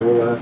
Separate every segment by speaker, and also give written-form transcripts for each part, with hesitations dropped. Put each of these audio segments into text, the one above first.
Speaker 1: Well,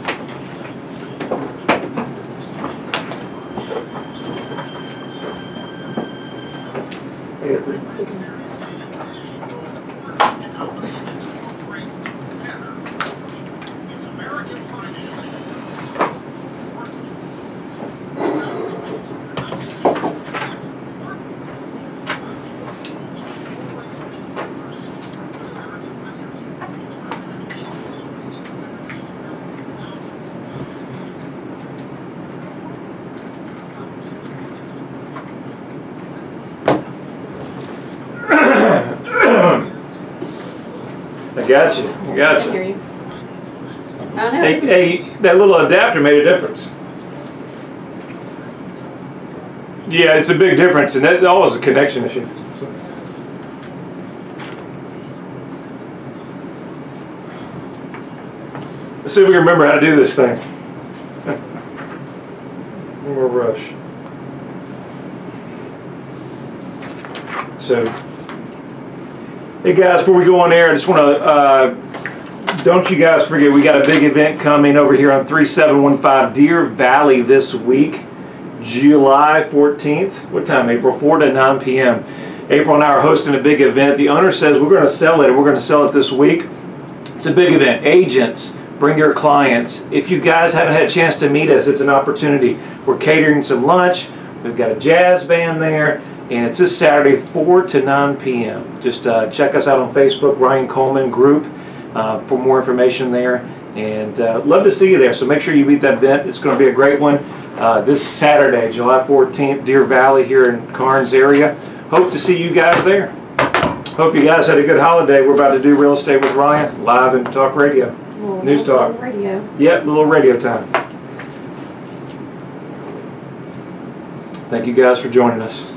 Speaker 1: I got you. I got you.
Speaker 2: I hear you. I know.
Speaker 1: Hey, that little adapter made a difference. Yeah, it's a big difference, and that always a connection issue. Let's see if we can remember how to do this thing. One more rush. So, hey guys, before we go on air, I just want to, don't you guys forget, we got a big event coming over here on 3715 Deer Valley this week, July 14th. What time, April? 4 to 9 p.m. April and I are hosting a big event. The owner says we're going to sell it, and we're going to sell it this week. It's a big event. Agents, bring your clients. If you guys haven't had a chance to meet us, it's an opportunity. We're catering some lunch. We've got a jazz band there. And it's this Saturday, 4 to 9 p.m. Just check us out on Facebook, Ryan Coleman Group, for more information there. And love to see you there. So make sure you meet that event. It's going to be a great one. This Saturday, July 14th, Deer Valley here in Karnes area. Hope to see you guys there. Hope you guys had a good holiday. We're about to do Real Estate with Ryan, live in talk radio. News talk.
Speaker 2: Radio.
Speaker 1: Yep, little radio time. Thank you guys for joining us.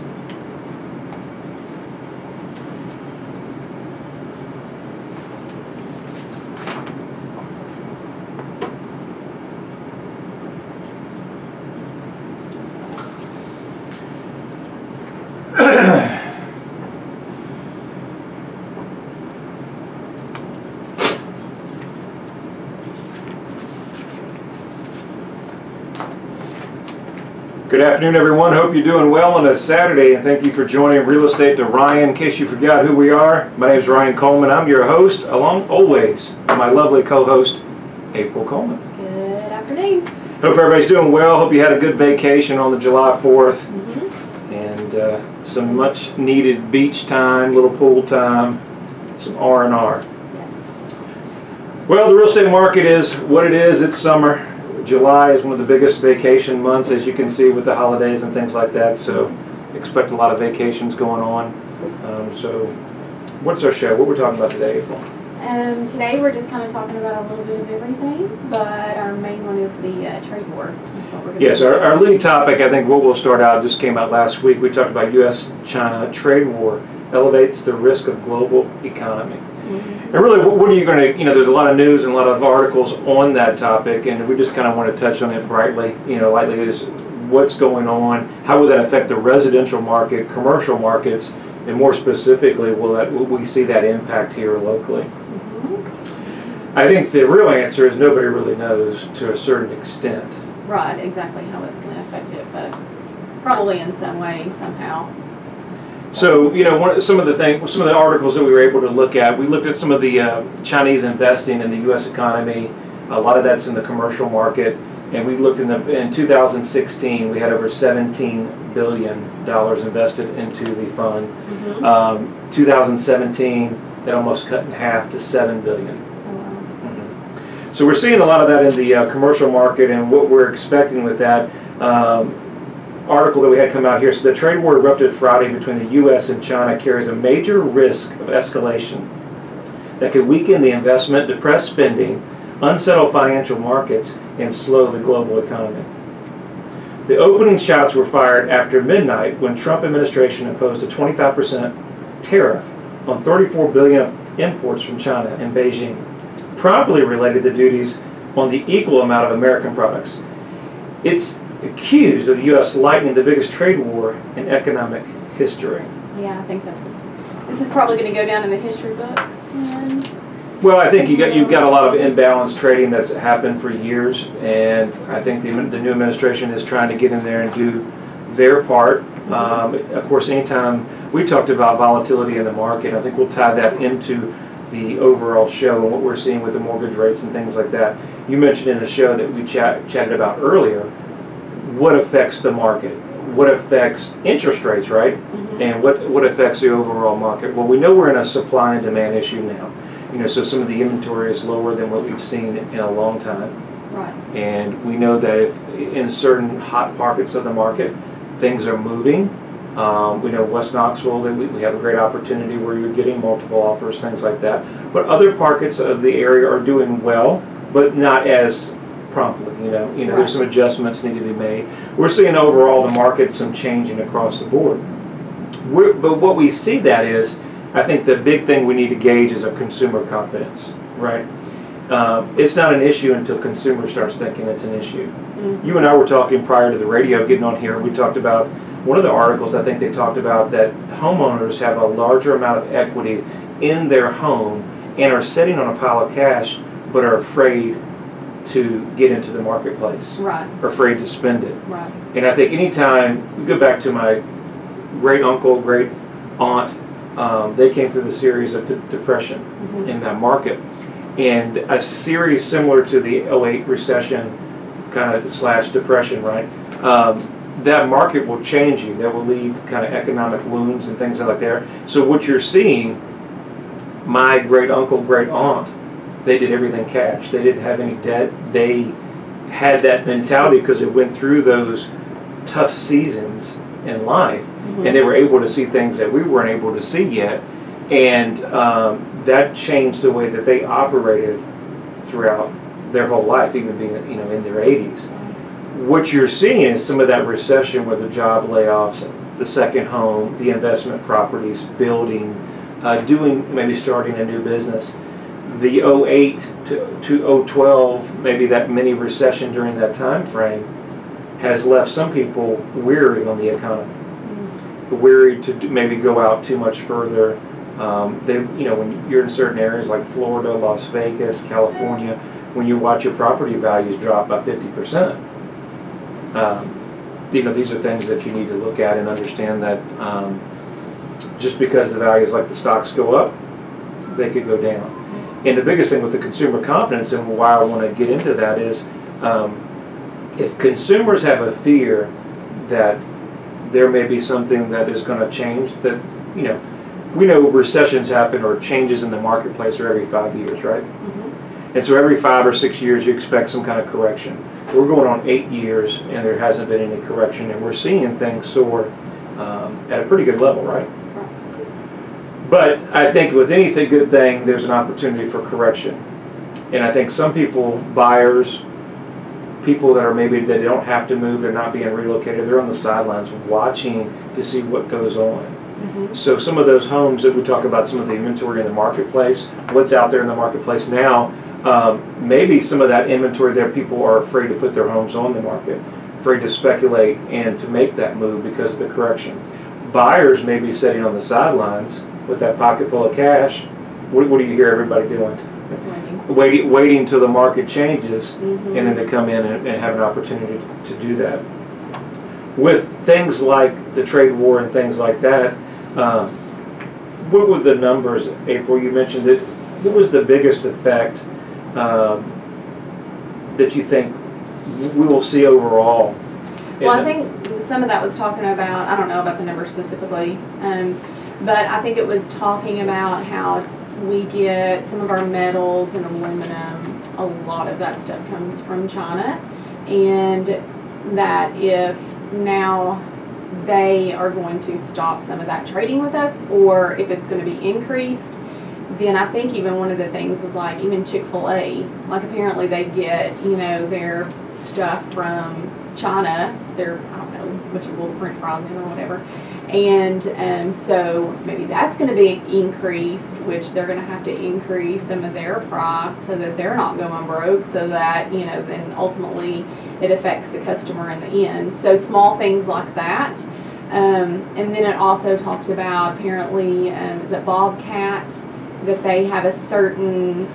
Speaker 1: Good afternoon, everyone. Hope you're doing well on a Saturday, and thank you for joining Real Estate to Ryan. In case you forgot who we are, my name is Ryan Coleman. I'm your host, along always my lovely co-host, April Coleman.
Speaker 2: Good afternoon.
Speaker 1: Hope everybody's doing well. Hope you had a good vacation on the July 4th, and some much needed beach time, little pool time, some R&R.
Speaker 2: Yes.
Speaker 1: Well, the real estate market is what it is. It's summer. July is one of the biggest vacation months, as you can see with the holidays and things like that, so expect a lot of vacations going on. So what's our show? What we're talking about today, April?
Speaker 2: Today we're just kind of talking about a little bit of everything, but our main one is the trade war. That's what we're going to
Speaker 1: Yes, our lead topic, I think what we'll start out, just came out last week. We talked about U.S.-China trade war elevates the risk of global economy. And really, what are you going to, there's a lot of news and a lot of articles on that topic, and we just kind of want to touch on it lightly, is what's going on, how will that affect the residential market, commercial markets, and more specifically, will we see that impact here locally? I think the real answer is nobody really knows to a certain extent.
Speaker 2: Right, exactly how it's going to affect it, but probably in some way, somehow.
Speaker 1: So, some of the articles that we were able to look at, we looked at some of the Chinese investing in the U.S. economy. A lot of that's in the commercial market, and we looked in 2016, we had over $17 billion invested into the fund. 2017, that almost cut in half to $7 billion. So we're seeing a lot of that in the commercial market, and what we're expecting with that. Article that we had come out here. So the trade war erupted Friday between the U.S. and China carries a major risk of escalation that could weaken the investment, depress spending, unsettle financial markets, and slow the global economy. The opening shots were fired after midnight when Trump administration imposed a 25% tariff on $34 billion of imports from China and Beijing, probably related to duties on the equal amount of American products. It's accused of the U.S. lightening the biggest trade war in economic history.
Speaker 2: Yeah, I think this is probably going to go down in the history books.
Speaker 1: Well, I think you've got a lot of imbalanced trading that's happened for years, and I think the new administration is trying to get in there and do their part. Of course, anytime we talked about volatility in the market, I think we'll tie that into the overall show and what we're seeing with the mortgage rates and things like that. You mentioned in the show that we chatted about earlier, what affects the market, what affects interest rates, right? And what affects the overall market. Well, we know we're in a supply and demand issue now. So some of the inventory is lower than what we've seen in a long time.
Speaker 2: Right.
Speaker 1: And we know that if in certain hot pockets of the market, things are moving. We know West Knoxville, that we have a great opportunity where you're getting multiple offers, things like that. But other pockets of the area are doing well, but not as promptly.
Speaker 2: Right.
Speaker 1: There's some adjustments need to be made. We're seeing overall the market some changing across the board. But what we see that is, I think the big thing we need to gauge is a consumer confidence, right? It's not an issue until consumer starts thinking it's an issue. You and I were talking prior to the radio getting on here. We talked about one of the articles. I think they talked about that homeowners have a larger amount of equity in their home and are sitting on a pile of cash, but are afraid to get into the marketplace.
Speaker 2: Right.
Speaker 1: Are afraid to spend it.
Speaker 2: Right.
Speaker 1: And I think anytime we go back to my great uncle, great aunt. They came through the series of depression in that market, and a series similar to the '08 recession kind of / depression, right? That market will change you. That will leave kind of economic wounds and things like that. So what you're seeing, my great uncle, great aunt, they did everything cash. They didn't have any debt. They had that mentality because they went through those tough seasons in life. And they were able to see things that we weren't able to see yet, and that changed the way that they operated throughout their whole life, even being in their 80s. What you're seeing is some of that recession with the job layoffs, the second home, the investment properties, building, maybe starting a new business. The '08 to 2012, maybe that mini recession during that time frame, has left some people weary on the economy. Weary to maybe go out too much further. When you're in certain areas like Florida, Las Vegas, California, when you watch your property values drop by 50%, these are things that you need to look at and understand that just because the values like the stocks go up, they could go down. And the biggest thing with the consumer confidence, and why I want to get into that, is if consumers have a fear that there may be something that is going to change, that, we know recessions happen or changes in the marketplace are every 5 years, right? And so every 5 or 6 years you expect some kind of correction. We're going on 8 years and there hasn't been any correction, and we're seeing things soar at a pretty good level, right? But I think with anything good thing, there's an opportunity for correction. And I think some people, buyers, people that are maybe they don't have to move, they're not being relocated, they're on the sidelines watching to see what goes on. So some of those homes that we talk about, some of the inventory in the marketplace, what's out there in the marketplace now, maybe some of that inventory there, people are afraid to put their homes on the market, afraid to speculate and to make that move because of the correction. Buyers may be sitting on the sidelines with that pocket full of cash. What do you hear everybody doing? Waiting till the market changes, and then they come in and have an opportunity to do that. With things like the trade war and things like that, what were the numbers, April? You mentioned that. What was the biggest effect that you think we will see overall?
Speaker 2: Well, I think some of that was talking about, I don't know about the numbers specifically, but I think it was talking about how we get some of our metals and aluminum, a lot of that stuff comes from China, and that if now they are going to stop some of that trading with us, or if it's going to be increased, then I think even one of the things was like even Chick-fil-A, like apparently they get, their stuff from China, their, I don't know, what you will French fries in or whatever. And so maybe that's going to be increased, which they're going to have to increase some of their price so that they're not going broke, so that, then ultimately it affects the customer in the end. So small things like that. And then it also talked about apparently, is it Bobcat that they have a certain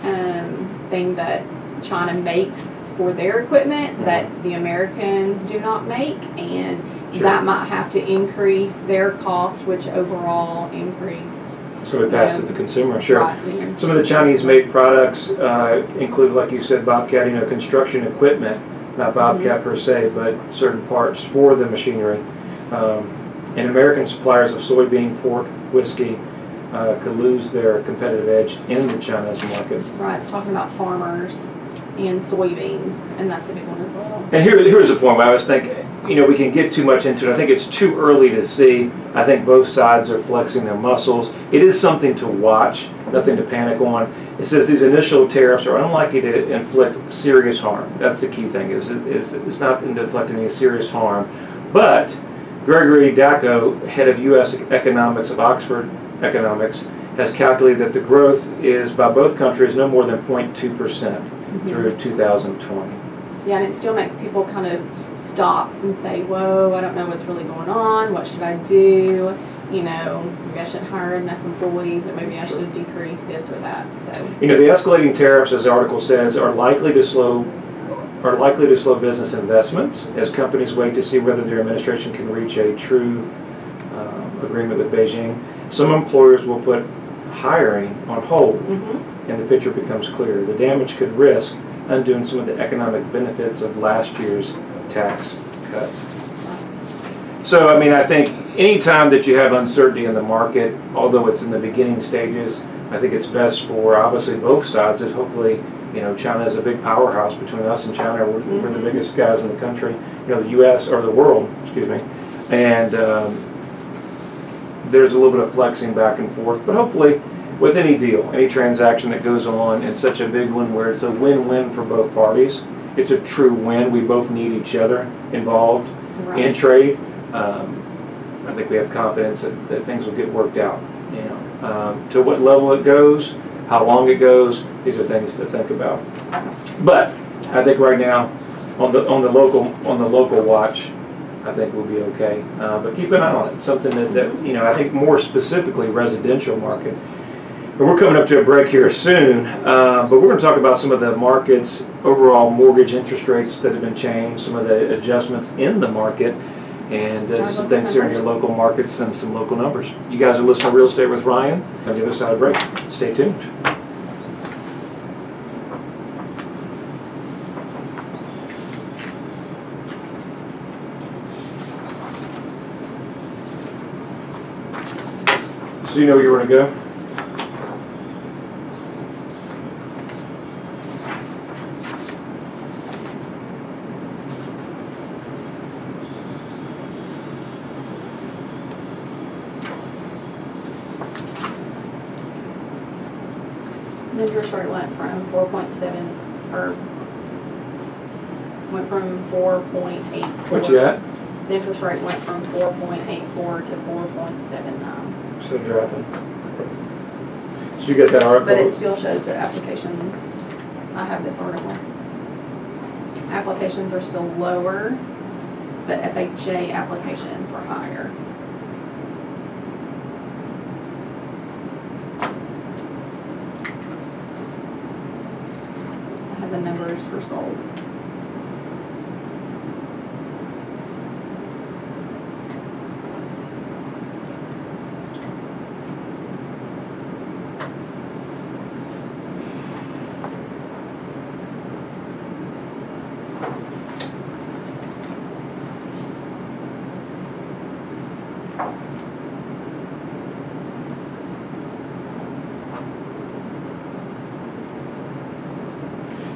Speaker 2: thing that China makes for their equipment that the Americans do not make, and that might have to increase their cost, which overall increase.
Speaker 1: So it passed to the consumer, sure.
Speaker 2: Right.
Speaker 1: Some of the Chinese-made products include, like you said, Bobcat, construction equipment, not Bobcat per se, but certain parts for the machinery. And American suppliers of soybean, pork, whiskey could lose their competitive edge in the Chinese market.
Speaker 2: Right, it's talking about farmers and soybeans, and that's a big one as well.
Speaker 1: And here's the point where I was thinking, we can get too much into it. I think it's too early to see. I think both sides are flexing their muscles. It is something to watch, nothing to panic on. It says these initial tariffs are unlikely to inflict serious harm. That's the key thing, is it's not to inflict any serious harm. But Gregory Dacko, head of U.S. economics of Oxford Economics, has calculated that the growth is by both countries no more than 0.2% through 2020.
Speaker 2: Yeah, and it still makes people kind of stop and say, whoa, I don't know what's really going on. What should I do? Maybe I should hire enough employees, or maybe I should decrease this or that. So
Speaker 1: the escalating tariffs, as the article says, are likely to slow business investments as companies wait to see whether their administration can reach a true agreement with Beijing. Some employers will put hiring on hold, and the picture becomes clearer. The damage could risk undoing some of the economic benefits of last year's tax cut. So, I think any time that you have uncertainty in the market, although it's in the beginning stages, I think it's best for obviously both sides. Is hopefully, China is a big powerhouse. Between us and China, we're the biggest guys in the country. The U.S. or the world, excuse me, and there's a little bit of flexing back and forth. But hopefully, with any deal, any transaction that goes on, it's such a big one where it's a win-win for both parties. It's a true win. We both need each other involved in trade. I think we have confidence that things will get worked out. To what level it goes, how long it goes, these are things to think about. But I think right now, on the local watch, I think we'll be okay. But keep an eye on it. Something that I think more specifically residential market. But we're coming up to a break here soon, but we're going to talk about some of the market's overall mortgage interest rates that have been changed, some of the adjustments in the market, and some things here in your local markets and some local numbers. You guys are listening to Real Estate with Ryan. On the other side of the break, stay tuned. So you know where you want to go?
Speaker 2: The interest rate went from 4.7, or went from 4.84.
Speaker 1: What you at?
Speaker 2: The interest rate went from 4.84 to 4.79.
Speaker 1: So dropping. So you got that article?
Speaker 2: But it still shows that applications, I have this article. Applications are still lower, but FHA applications were higher. I have the numbers for solds.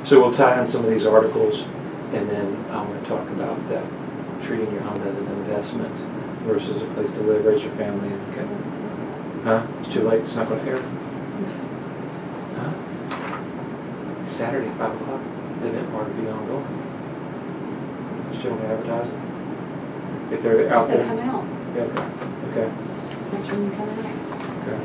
Speaker 1: So we'll tie in some of these articles, and then I want to talk about that, treating your home as an investment versus a place to live, raise your family. Okay. Huh? It's too late. It's not going to air. Huh? Saturday, 5 o'clock. The event part will be ongoing. Still going to advertise it? If they're out there?
Speaker 2: They come out.
Speaker 1: Yeah, okay. Okay.
Speaker 2: Make sure you come out.
Speaker 1: Okay.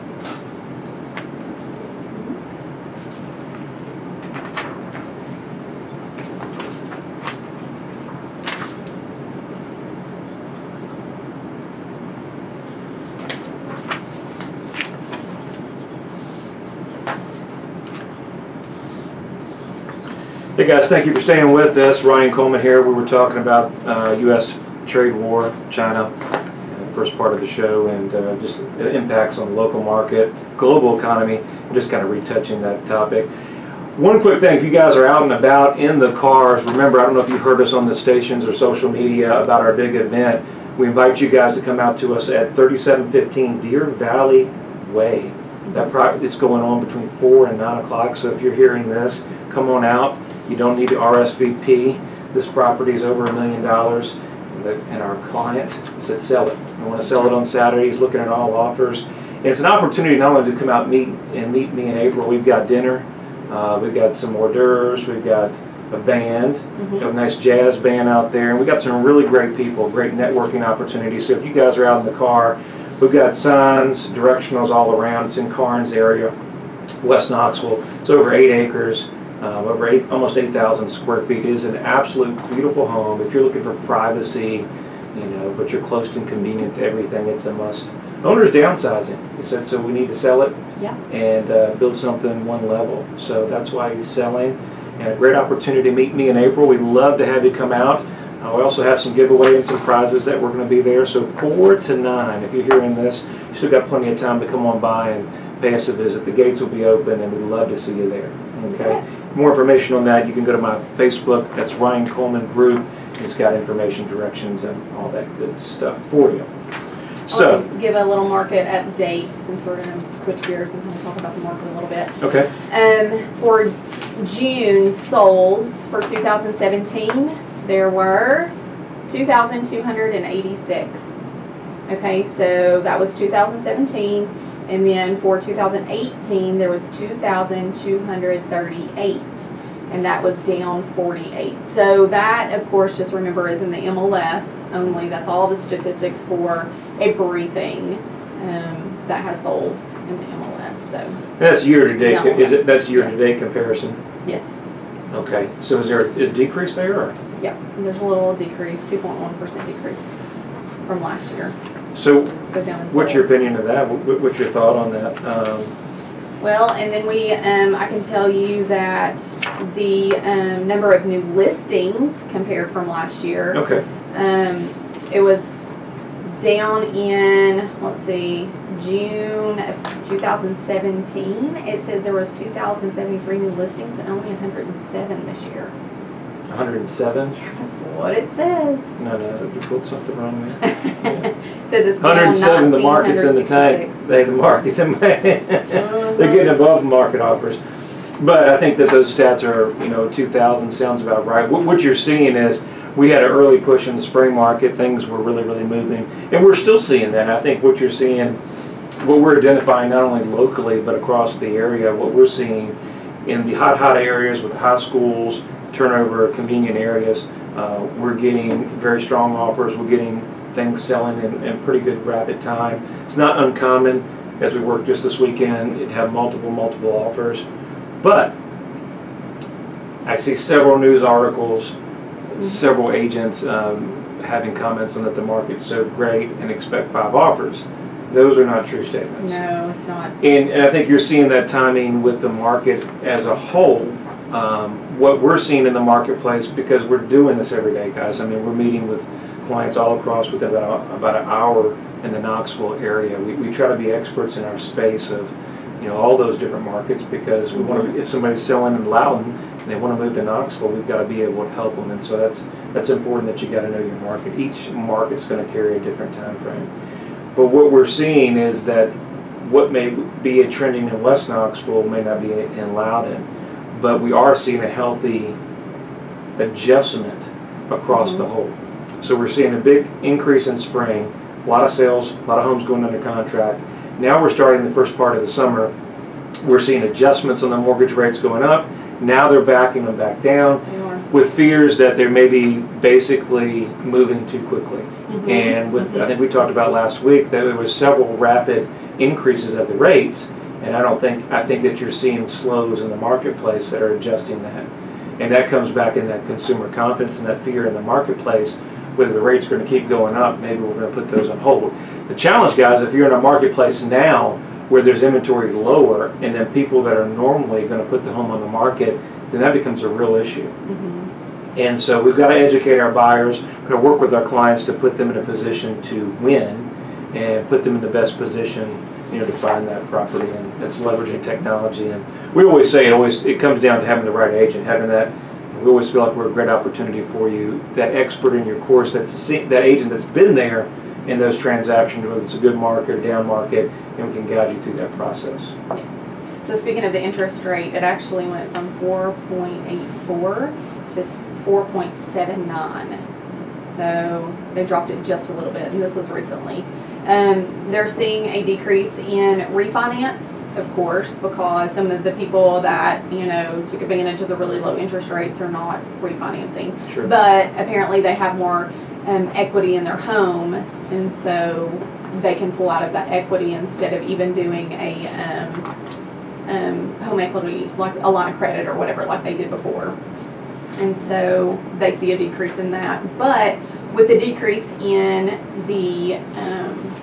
Speaker 1: Hey guys, thank you for staying with us. Ryan Coleman here. We were talking about U.S. trade war, China, first part of the show, and just impacts on the local market, global economy, just kind of retouching that topic. One quick thing, if you guys are out and about in the cars, remember, I don't know if you've heard us on the stations or social media about our big event. We invite you guys to come out to us at 3715 Deer Valley Way. It's going on between 4 and 9 o'clock, so if you're hearing this, come on out. You don't need to RSVP. This property is over $1 million, and our client said sell it. We want to sell it on Saturdays, looking at all offers. And it's an opportunity not only to come out and meet me in April. We've got dinner, we've got some hors d'oeuvres, we've got a band, we have a nice jazz band out there, and we've got some really great people, great networking opportunities. So if you guys are out in the car, we've got signs, directionals all around. It's in Karnes area, West Knoxville. It's over 8 acres. Almost 8,000 square feet. It is an absolute beautiful home. If you're looking for privacy, but you're close and convenient to everything, it's a must. Owner's downsizing. He said, so we need to sell it and build something one level. So that's why he's selling. And a great opportunity to meet me in April. We'd love to have you come out. We also have some giveaway and some prizes that we're going to be there. So 4 to 9, if you're hearing this, you still got plenty of time to come on by and pay us a visit. The gates will be open, and we'd love to see you there. Okay. More information on that, you can go to my Facebook. That's Ryan Coleman Group. It's got information, directions, and all that good stuff for you. So,
Speaker 2: I'll give a little market update since we're going to switch gears and kind of talk about the market a little bit.
Speaker 1: Okay.
Speaker 2: For June solds for 2017, there were 2,286. Okay, so that was 2017. And then for 2018, there was 2,238, and that was down 48. So that, of course, just remember, is in the MLS only. That's all the statistics for everything that has sold in the MLS. So
Speaker 1: that's year to date. That's year to date comparison?
Speaker 2: Yes.
Speaker 1: Okay. So is there a decrease there? Or?
Speaker 2: Yep. There's a little decrease, 2.1% decrease from last year.
Speaker 1: So
Speaker 2: down in
Speaker 1: what's your opinion of that? What's your thought on that?
Speaker 2: Well, and then I can tell you that the number of new listings compared from last year.
Speaker 1: Okay.
Speaker 2: It was down in, let's see, June of 2017. It says there was 2,073 new listings and only 107 this year.
Speaker 1: 107?
Speaker 2: Yeah, that's what it says.
Speaker 1: No, you pulled something wrong there. Yeah.
Speaker 2: It says it's
Speaker 1: 107, the market's in the tank. The market, they're getting above market offers. But I think that those stats are, 2,000 sounds about right. What you're seeing is we had an early push in the spring market. Things were really, really moving. And we're still seeing that. I think what you're seeing, what we're identifying not only locally but across the area, what we're seeing in the hot areas with high schools, turnover, convenient areas, we're getting very strong offers. We're getting things selling in pretty good rapid time. It's not uncommon, as we worked just this weekend, it'd have multiple offers. But I see several news articles, several agents having comments on that the market's so great and expect 5 offers. Those are not true statements.
Speaker 2: No, it's not.
Speaker 1: And I think you're seeing that timing with the market as a whole. What we're seeing in the marketplace, because we're doing this every day, guys. I mean, we're meeting with clients all across within about an hour in the Knoxville area. We try to be experts in our space of, all those different markets, because we want to. If somebody's selling in Loudon and they want to move to Knoxville, we've got to be able to help them. And so that's important that you got to know your market. Each market's going to carry a different time frame. But what we're seeing is that what may be a trending in West Knoxville may not be in Loudon. But we are seeing a healthy adjustment across the whole. So we're seeing a big increase in spring, a lot of sales, a lot of homes going under contract. Now we're starting the first part of the summer. We're seeing adjustments on the mortgage rates going up. Now they're backing them back down with fears that they're maybe basically moving too quickly. And I think we talked about last week that there was several rapid increases of the rates. And I think that you're seeing slows in the marketplace that are adjusting that. And that comes back in that consumer confidence and that fear in the marketplace, whether the rates are going to keep going up, maybe we're going to put those on hold. The challenge, guys, if you're in a marketplace now where there's inventory lower, and then people that are normally going to put the home on the market then that becomes a real issue. And so we've got to educate our buyers, we've got to work with our clients to put them in a position to win and put them in the best position, to find that property, and that's leveraging technology. And we always say it comes down to having the right agent, having that. We always feel like we're a great opportunity for you, that expert in your course, that agent that's been there in those transactions, whether it's a good market or down market, and we can guide you through that process.
Speaker 2: Yes. So speaking of the interest rate, it actually went from 4.84 to 4.79. So they dropped it just a little bit, and this was recently. They're seeing a decrease in refinance, of course, because some of the people that, took advantage of the really low interest rates are not refinancing.
Speaker 1: Sure.
Speaker 2: But apparently they have more equity in their home, and so they can pull out of that equity instead of even doing a home equity, like a line of credit or whatever, like they did before. And so they see a decrease in that. But with the decrease in the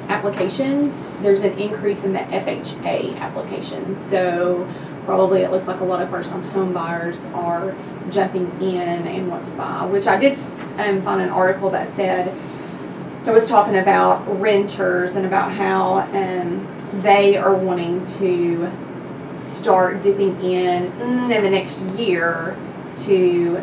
Speaker 2: applications, there's an increase in the FHA applications. So probably it looks like a lot of first-time home buyers are jumping in and want to buy, which I did find an article that said, that was talking about renters and about how they are wanting to start dipping in the next year to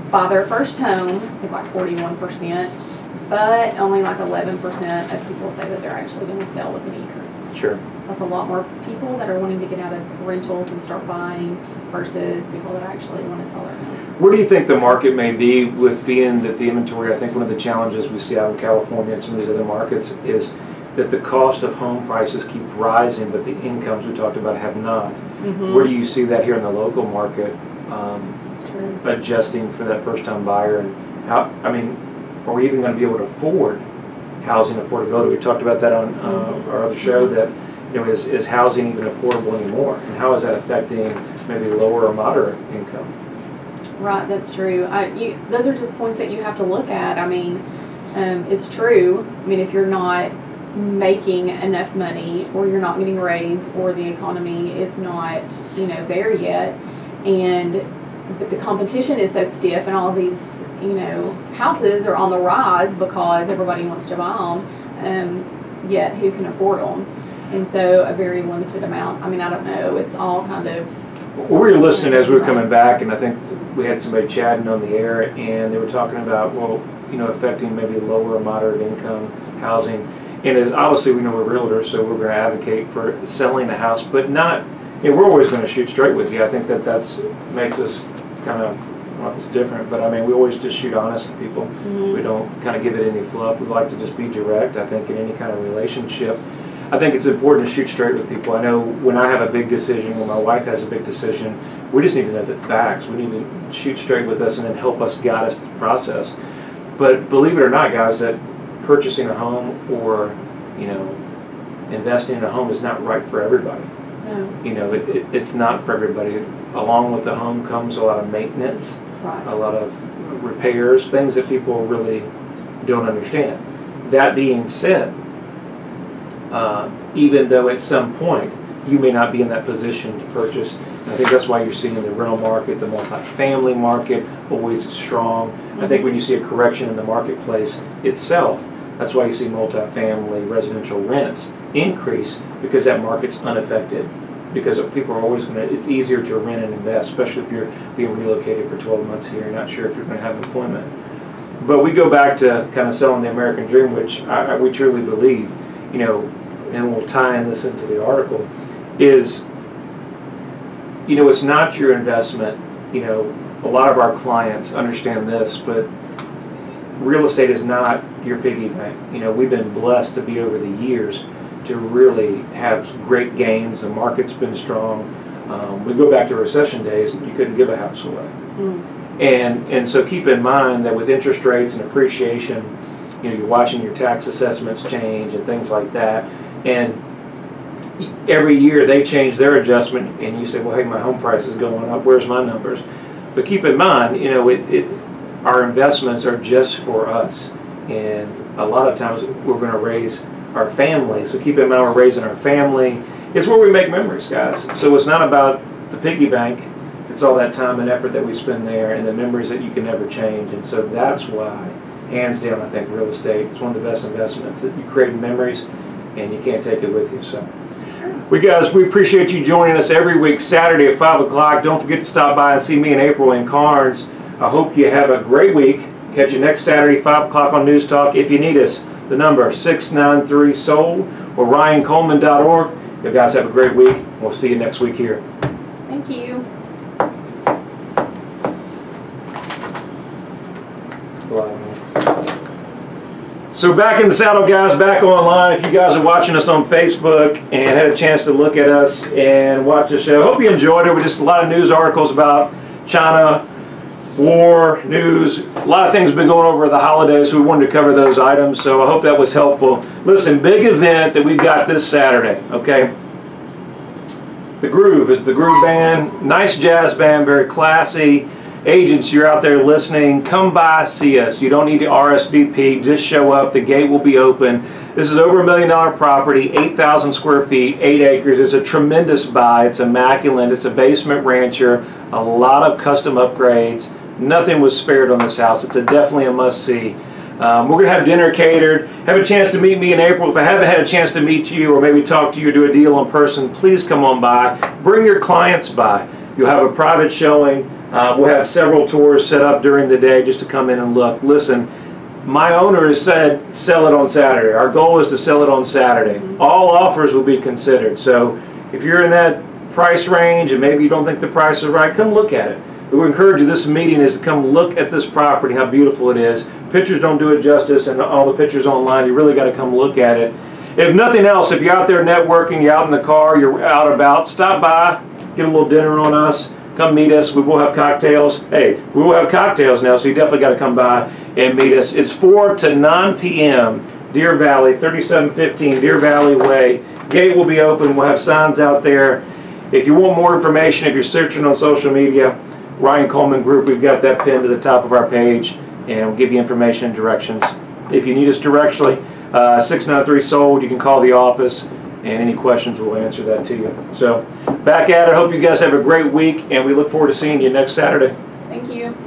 Speaker 2: buy their first home. I think like 41%, but only like 11% of people say that they're actually going to sell within a year.
Speaker 1: Sure.
Speaker 2: So that's a lot more people that are wanting to get out of rentals and start buying versus people that actually want to sell their home.
Speaker 1: Where do you think the market may be with being that the inventory, I think one of the challenges we see out in California and some of these other markets is that the cost of home prices keep rising, but the incomes we talked about have not. Where do you see that here in the local market? Adjusting for that first-time buyer, and how? I mean, are we even going to be able to afford housing affordability? We talked about that on our other show. That is housing even affordable anymore, and how is that affecting maybe lower or moderate income?
Speaker 2: Right, that's true. Those are just points that you have to look at. I mean, it's true. I mean, if you're not making enough money, or you're not getting a raise, or the economy is not there yet, but the competition is so stiff, and all these houses are on the rise because everybody wants to buy them, yet who can afford them? And so a very limited amount. I mean, I don't know, it's all kind of.
Speaker 1: We were listening as we were coming back, and I think we had somebody chatting on the air, and they were talking about, affecting maybe lower or moderate income housing. And as obviously we know we're realtors, so we're going to advocate for selling a house, but not, we're always going to shoot straight with you. I think that's makes us kind of, I don't know if it's different, but I mean, we always just shoot honest with people. We don't kind of give it any fluff. We like to just be direct. I think in any kind of relationship, I think it's important to shoot straight with people. I know when I have a big decision, when my wife has a big decision, we just need to know the facts. We need to shoot straight with us and then help us guide us through the process. But believe it or not, guys, that purchasing a home or investing in a home is not right for everybody.
Speaker 2: No.
Speaker 1: It's not for everybody. Along with the home comes a lot of maintenance,
Speaker 2: Right.
Speaker 1: a lot of repairs, things that people really don't understand. That being said, even though at some point you may not be in that position to purchase, I think that's why you're seeing the rental market, the multifamily market always strong. I think when you see a correction in the marketplace itself, that's why you see multifamily residential rents increase, because that market's unaffected. Because people are always it's easier to rent and invest, especially if you're being relocated for 12 months here, you're not sure if you're going to have employment. But we go back to kind of selling the American dream, which we truly believe, and we'll tie in this into the article, is, it's not your investment. A lot of our clients understand this, but real estate is not your piggy bank. We've been blessed to be over the years to really have great gains. The market's been strong. We go back to recession days, you couldn't give a house away. And so keep in mind that with interest rates and appreciation, you're watching your tax assessments change and things like that. And every year they change their adjustment, and you say, well, hey, my home price is going up. Where's my numbers? But keep in mind, our investments are just for us. And a lot of times we're going to raise our family. So keep in mind, we're raising our family. It's where we make memories, guys. So it's not about the piggy bank. It's all that time and effort that we spend there and the memories that you can never change. And so that's why, hands down, I think real estate is one of the best investments. That you create memories and you can't take it with you. So, we appreciate you joining us every week, Saturday at 5 o'clock. Don't forget to stop by and see me and April in Carnes. I hope you have a great week. Catch you next Saturday, 5 o'clock on News Talk. If you need us, the number 693-SOLD or RyanColeman.org. You guys have a great week. We'll see you next week here.
Speaker 2: Thank you.
Speaker 1: So back in the saddle, guys, back online. If you guys are watching us on Facebook and had a chance to look at us and watch the show, hope you enjoyed it. With just a lot of news articles about China, war, news. A lot of things have been going over the holidays, so we wanted to cover those items. So I hope that was helpful. Listen, big event that we've got this Saturday, okay? The Groove is the Groove Band. Nice jazz band, very classy. Agents, you're out there listening, come by, see us. You don't need to RSVP, just show up. The gate will be open. This is over $1 million property, 8,000 square feet, 8 acres. It's a tremendous buy. It's immaculate. It's a basement rancher, a lot of custom upgrades. Nothing was spared on this house. It's definitely a must-see. We're going to have dinner catered. Have a chance to meet me in April. If I haven't had a chance to meet you or maybe talk to you or do a deal in person, please come on by. Bring your clients by. You'll have a private showing. We'll have several tours set up during the day just to come in and look. Listen, my owner has said sell it on Saturday. Our goal is to sell it on Saturday. All offers will be considered. So if you're in that price range and maybe you don't think the price is right, come look at it. We would encourage you, this meeting is to come look at this property, how beautiful it is. Pictures don't do it justice, and all the pictures online, you really got to come look at it. If nothing else, if you're out there networking, you're out in the car, you're out about, stop by, get a little dinner on us. Come meet us. We will have cocktails. Hey, we will have cocktails now, so you definitely got to come by and meet us. It's 4 to 9 p.m. Deer Valley, 3715 Deer Valley Way. Gate will be open. We'll have signs out there. If you want more information, if you're searching on social media, Ryan Coleman Group, we've got that pinned to the top of our page, and we'll give you information and directions. If you need us directly, 693-SOLD, you can call the office. And any questions, we'll answer that to you. So, back at it. Hope you guys have a great week, and we look forward to seeing you next Saturday.
Speaker 2: Thank you.